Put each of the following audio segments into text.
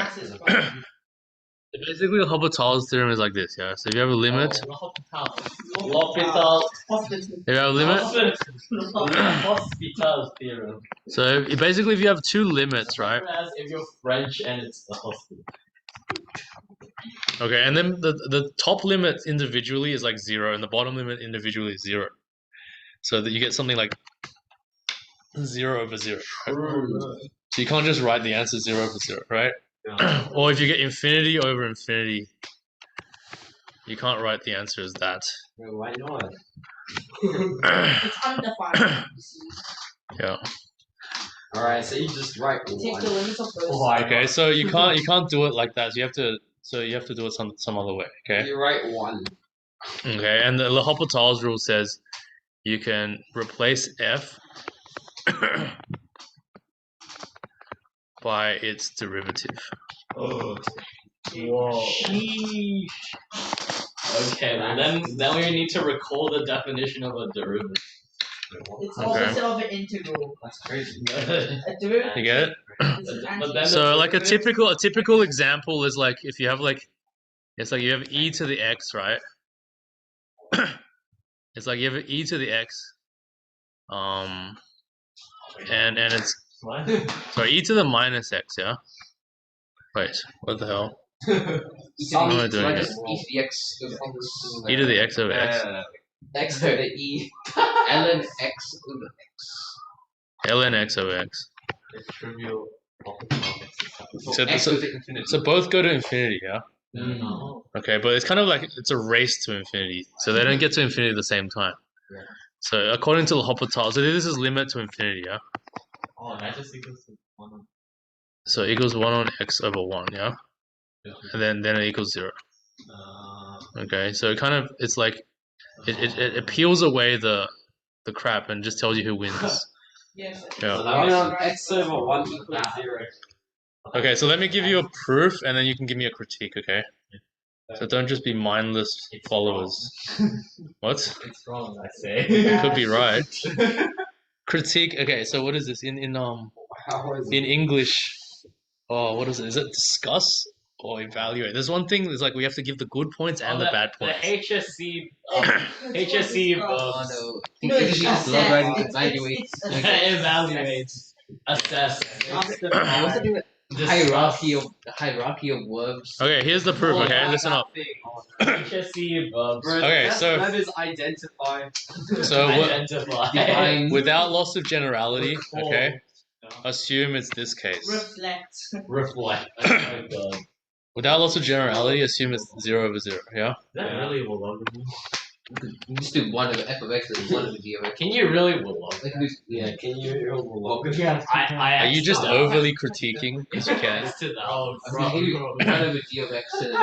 answers from. Basically, Hopital's theorem is like this, yeah? So if you have a limit... Hospital. If you have a limit... Hospital theorem. So basically, if you have two limits, right? As if you're French and it's the hospital. Okay, and then the top limit individually is like 0, and the bottom limit individually is 0. So that you get something like 0 over 0. Right? So you can't just write the answer 0 over 0, right? Yeah. Or if you get infinity over infinity, you can't write the answer as that. Why not? It's undefined. Yeah. Alright, so you just write Take one. the limits of those. Okay, so you can't do it like that. So you have to do it some other way. Okay. You write 1. Okay, and the L Hopital's rule says you can replace f by its derivative. Oh. Whoa. Sheesh. Okay, well then we need to recall the definition of a derivative. It's opposite of an integral. That's crazy. A derivative. You get it? But then So like a typical example is like if you have like it's like you have e to the x, right? It's like you have e to the x, and it's sorry, e to the minus x, yeah. Wait, what the hell? What am I doing here? E to the x over x. E to the x over x. X to the e. Ln x over x. Ln x over x. It's trivial. So both go to infinity, yeah. Mm. Okay, but it's kind of like it's a race to infinity, so they don't get to infinity at the same time. Yeah. So according to the Hopital, so this is limit to infinity, yeah. Oh, that just equals to 1. So it equals 1 on x over 1, yeah. And then it equals 0. Okay, so it kind of it's like it peels away the crap and just tells you who wins. Yes. Yeah. 1 on x over 1 equals 0. Okay, so let me give you a proof, and then you can give me a critique. Okay. So don't just be mindless followers. What? It's wrong, I say. It could be right. Critique. Okay, so what is this in English? Oh, what is it? Is it discuss or evaluate? There's one thing. There's like we have to give the good points and the bad points. The HSC. HSC. Oh no. No, it's Evaluate. Evaluates. Assess. What's the thing with hierarchy of verbs? Okay, here's the proof. Okay, listen up. HSC verbs. Okay, so that is identify. So Identify. without loss of generality, okay, assume it's this case. Reflect. Oh my god. Without loss of generality, assume it's 0 over 0. Yeah. Is that really Willogamy? You just do 1 over f of x and 1 over g of x. Can you really Willogamy? Yeah, can you really Willogamy? Yeah, Are you just overly critiquing? Because you can. I mean, 1 over g of x and...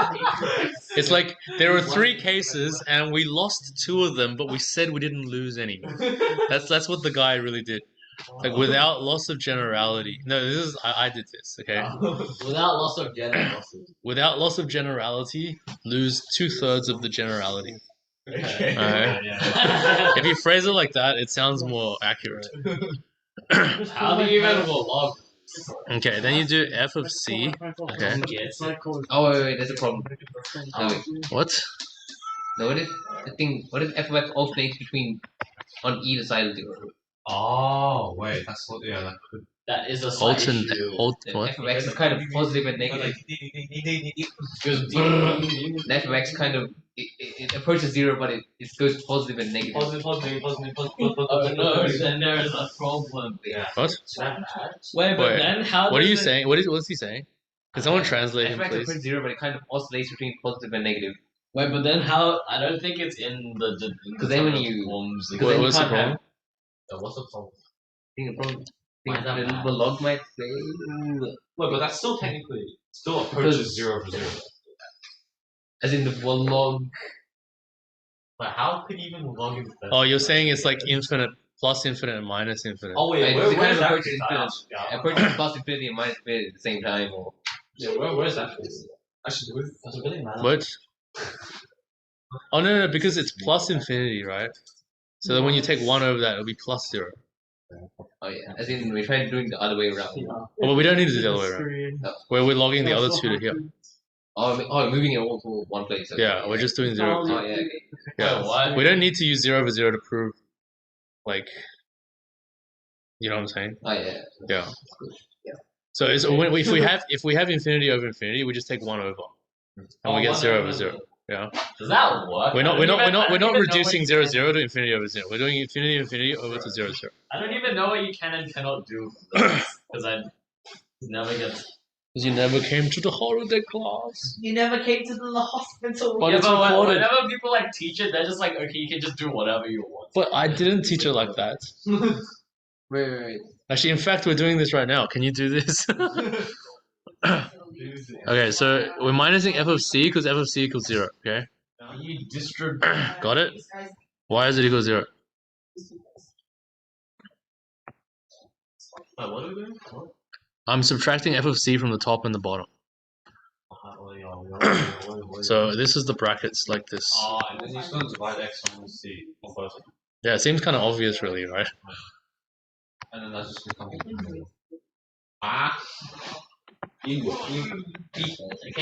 It's like there were 3 cases and we lost 2 of them, but we said we didn't lose any. That's what the guy really did. Like without loss of generality. No, this is I did this. Okay. Without loss of generality. Without loss of generality, lose 2/3 of the generality. Okay. Alright. If you phrase it like that, it sounds more accurate. How do you even Willogamy? Okay, then you do f of c. Okay. Oh wait, there's a problem. No, wait. What? No, what if f of x alternates between on either side of 0? Oh wait, that's what. Yeah, that could. That is a slight issue. What? F of x is kind of positive and negative. F of x kind of it approaches 0, but it goes positive and negative. Positive. Oh no, then there is a problem. Yeah. What? Wait, but then how? What are you saying? What's he saying? Can someone translate him, F of x please? approaches 0, but it kind of oscillates between positive and negative. Wait, but then how? I don't think it's in the. Because then when you. Forms. What's the problem? What's the problem? I think the problem. The log might say. Wait, but that's still technically approaches 0 for 0. As in the one log. But how could you even log into that? Oh, you're saying it's like infinite, plus infinite, and minus infinite. Oh wait, It where's that? approaches infinite. Approaches plus infinity and minus infinity at the same time. Or Yeah, where's that? Actually, does it really matter? What? Oh no, because it's plus infinity, right? So then when you take 1 over that, it'll be plus 0. Oh yeah, as in we tried doing the other way around. Well, we don't need to do the other way around. Where we're logging the other two to here. Oh, moving it all to one place. Okay. Yeah, we're just doing 0. Oh yeah, okay. Yeah. Wait, what? We don't need to use 0 over 0 to prove, like, you know what I'm saying? Oh yeah. Yeah. Yeah. So it's, if we have infinity over infinity, we just take 1 over, and we get 0 over 0. Yeah. Does that work? We're not I don't even know reducing what 0 you 0 to infinity over 0. We're doing infinity over to 0 0. I don't even know what you can and cannot do because I never get. Because you never came to the holiday class. You never came to the hospital. But Yeah, it's but recorded. whenever people like teach it, they're just like, okay, you can just do whatever you want. But I didn't teach it like that. Wait. Actually, in fact, we're doing this right now. Can you do this? Okay, so we're minusing f of c because f of c equals 0. Okay. You distribute. Got it? Why is it equal 0? Wait, what are we doing? What? I'm subtracting f of c from the top and the bottom. So this is the brackets like this. Oh, and then you still divide x on c on both. Yeah, it seems kind of obvious, really, right? And then that's just becoming. Ah. Okay,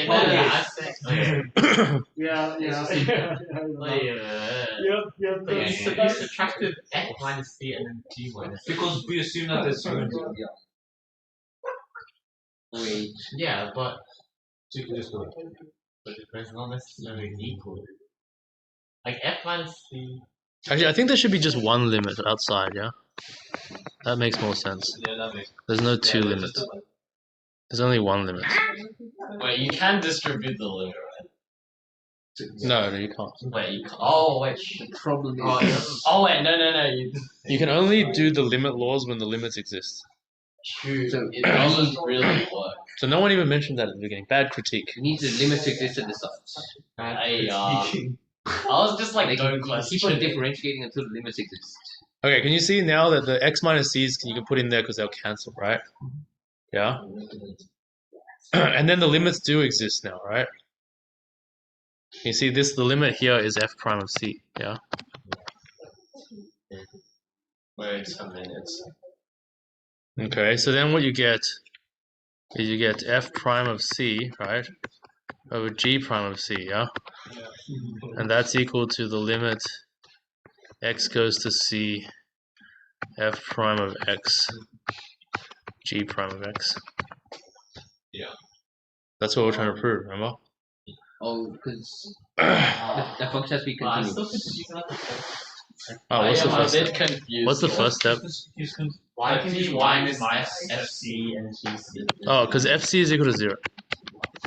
no, I think. Yeah. You subtracted x minus c and then g minus. Because we assume that there's so many. Wait. Yeah, but So you can just do it. it's not necessarily equal. Like f minus c. Actually, I think there should be just one limit outside, yeah? That makes more sense. Yeah, that makes There's no two limits. There's only one limit. Wait, you can distribute the limit, right? No, you can't. Wait, you can. Oh wait. Problem is. Oh wait, no. You can only do the limit laws when the limits exist. True. So It doesn't really work. So no one even mentioned that at the beginning. Bad critique. You need the limit to exist at the sides. I was just like, don't Keep on question. differentiating until the limits exist. Okay, can you see now that the x minus c's you can put in there because they'll cancel, right? Yeah? And then the limits do exist now, right? You see this, the limit here is f prime of c, yeah? Wait a minute. Okay, so then what you get is you get f prime of c, right? Over g prime of c, yeah? And that's equal to the limit x goes to c f prime of x g prime of x. Yeah. That's what we're trying to prove, remember? Oh, because the function has to be continuous. Oh, what's the I'm a first bit step? confused. What's the first step? Why can you minus FC and GC? Oh, because fc is equal to 0.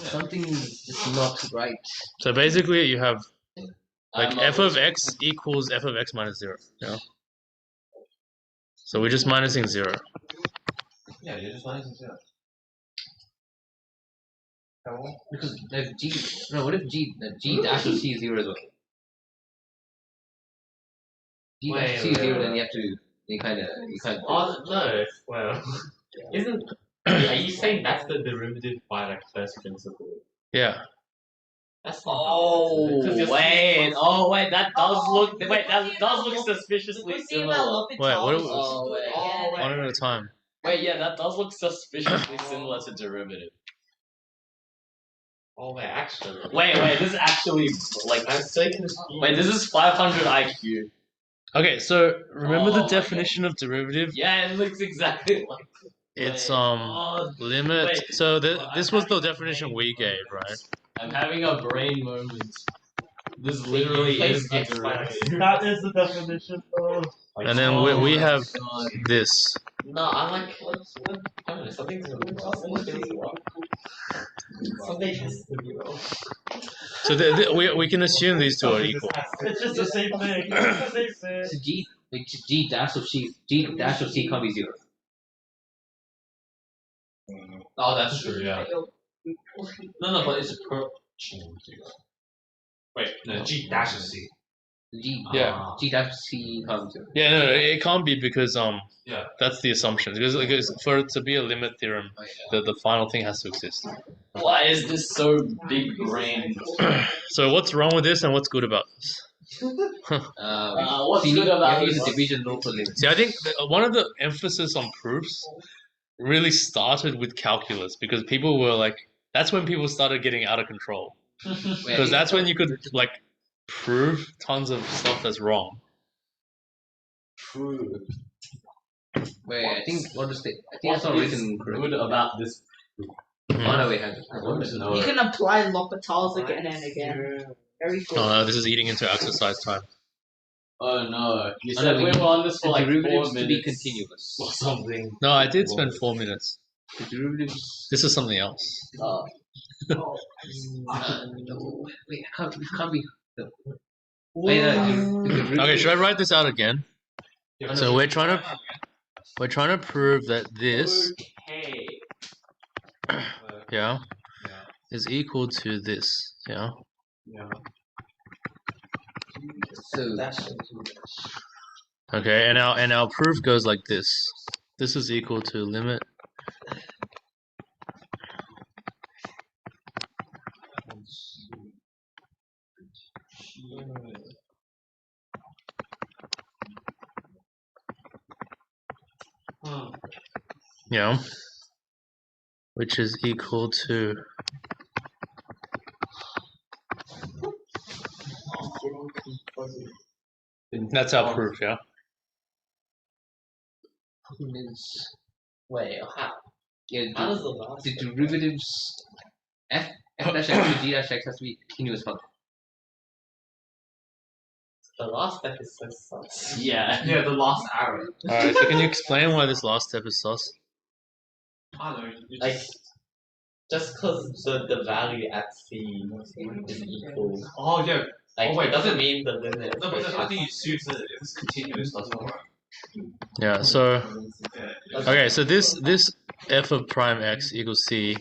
Something is not right. So basically you have like I'm f of x equals f of x minus 0, yeah? So we're just minusing 0. Yeah, you're just minus 0. Because the g. No, what if the g dash of c is 0 as well? G dash of c is 0, then you have to. You kind of. Oh no! Well, isn't? Are you saying that's the derivative by like first principle? Yeah. That's not. Oh wait! That does look. Wait, that does look suspiciously similar. Wait, what? Oh wait. One at a time. Wait, yeah, that does look suspiciously similar to derivative. Oh, wait, actually. Wait, this is actually like I'm so confused. Wait, this is 500 IQ. Okay, so remember Oh the my definition of derivative? Yeah, it looks exactly like. It's Oh, limit. wait. So this was the definition we gave, right? I'm having a brain moment. This literally is the derivative. That is the definition. And then we have this. No, I'm like, I don't know, something's wrong. Something has to be wrong. So we can assume these two are equal. It's just the same thing. It's the same thing. So g dash of c can't be 0. Oh, that's true, yeah. No, but it's a per. Wait, no, G dash of C. G dash of c can't be 0. Yeah, no, it can't be because Yeah. that's the assumption. Because for it to be a limit theorem, the final thing has to exist. Why is this so big brain? So what's wrong with this and what's good about this? What's so you good about have to use this? a division rule for limits. See, I think one of the emphasis on proofs really started with calculus because people were like, that's when people started getting out of control. Because that's when you could like prove tons of stuff that's wrong. True. Wait, I think what is it? I think What that's not is written good correctly. about this? Oh no, wait, hang I want to know. You can apply L'Hopital's again and again. Very good. Oh no, this is eating into exercise time. Oh no! You Oh, said no, we were on this The for like 4 derivatives minutes to be continuous. or something. No, I did spend 4 minutes. The derivatives. This is something else. No, wait, this can't be. No. Wait, the derivative- Okay, should I write this out again? Oh, no, So we're trying to prove that this, Okay. yeah, is equal to this, yeah. So Okay, and our proof goes like this. This is equal to limit yeah, which is equal to that's our proof, yeah. is Wait, how? yeah, How does the last? the derivatives f dash x to g dash x has to be continuous function. The last step is so sus. Yeah. Yeah, the last arrow. Alright, so can you explain why this last step is sus? I don't know. Like, just because the value at c is equal. Oh yeah. Like, Oh, wait, it doesn't mean the limit. No, but I think you assume that if it's continuous, doesn't work. Yeah, so okay, so this f of prime x equals c.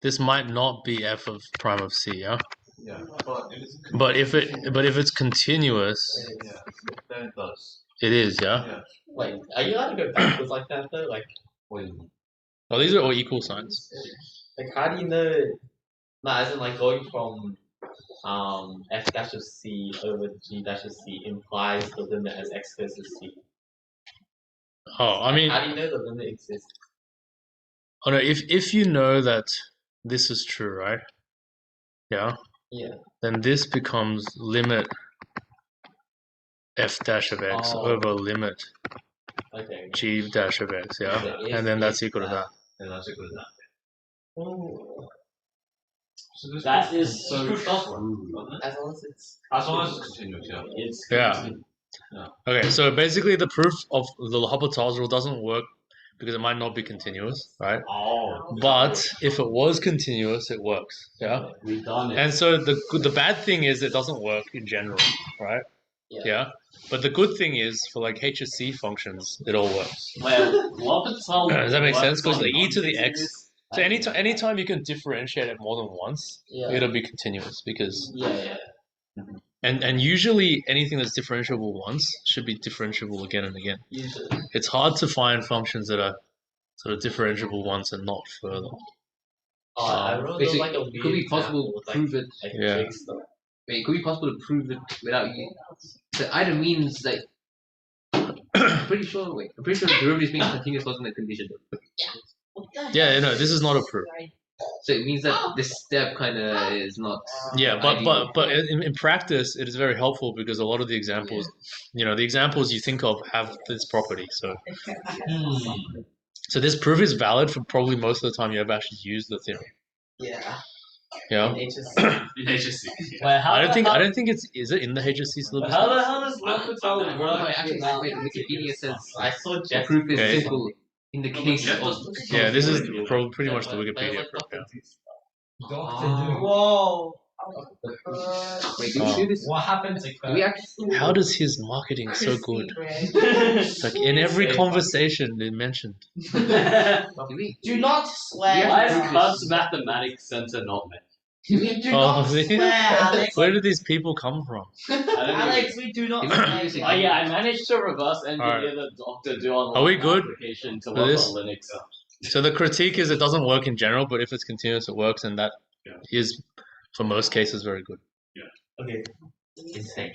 This might not be f of prime of c, yeah. Yeah, but it is. But if it's continuous, Yeah, then it does. it is, yeah. Yeah. Wait, are you allowed to go backwards like that though? Like, Oh, these are all equal signs. how do you know? No, as in like going from f dash of c over g dash of c implies the limit as x goes to c. Oh, I mean, How do you know the limit exists? oh no, if you know that this is true, right? Yeah. Yeah. Then this becomes limit f dash of x Oh. over limit Okay. g dash of x, yeah. So if- And then that's if equal to that. And that's equal to that. Oh. So this That is so so true. As long as it's Continuous, yeah. it's Yeah. Okay, so basically the proof of the Hopital's rule doesn't work because it might not be continuous, right? Oh. But if it was continuous, it works, yeah. We've done it. And so the bad thing is it doesn't work in general, right? Yeah. But the good thing is for like HSC functions, it all works. Well, L'Hopital Does that make works sense? Because on the e to the x. non-continuous. So anytime you can differentiate it more than once, Yeah. it'll be continuous because Yeah. and usually anything that's differentiable once should be differentiable again and again. Usually. It's hard to find functions that are sort of differentiable once and not further. Oh, I remember there was like a It could be weird possible example with, to prove it. like Yeah. big stuff. Wait, it could be possible to prove it without you. So either means like. I'm pretty sure the derivatives being continuous wasn't a condition. Yeah, no, this is not a proof. So it means that this step kind of is not. Yeah, ideal. but in practice, it is very helpful because a lot of the examples, the examples you think of have this property. So this proof is valid for probably most of the time you ever actually use the theorem. Yeah. Yeah. In HSC. Wait, how I the don't hell- think is it in the HSC syllabus? How the hell does L'Hopital No, work? actually, without- wait, Wikipedia says I saw the Jeff. proof is Okay. simple in the case of. Yeah, this is pretty much the But Wikipedia it's like proof. Yeah. Whoa. Wait, do we do this? What happened to Do we actually? How does his marketing so good? Like in every conversation they mentioned. Do we? Do not swear. Why Yeah. is Cubs Mathematics Center not met? Do Oh, not see? swear, Alex. Where do these people come from? Alex, we do not If we use swear. it- Oh yeah, I managed to reverse engineer Alright. the Doctor Do Online Are we good application to for work this? on Linux. So the critique is it doesn't work in general, but if it's continuous, it works, and that is for most cases very good. Okay. Insane.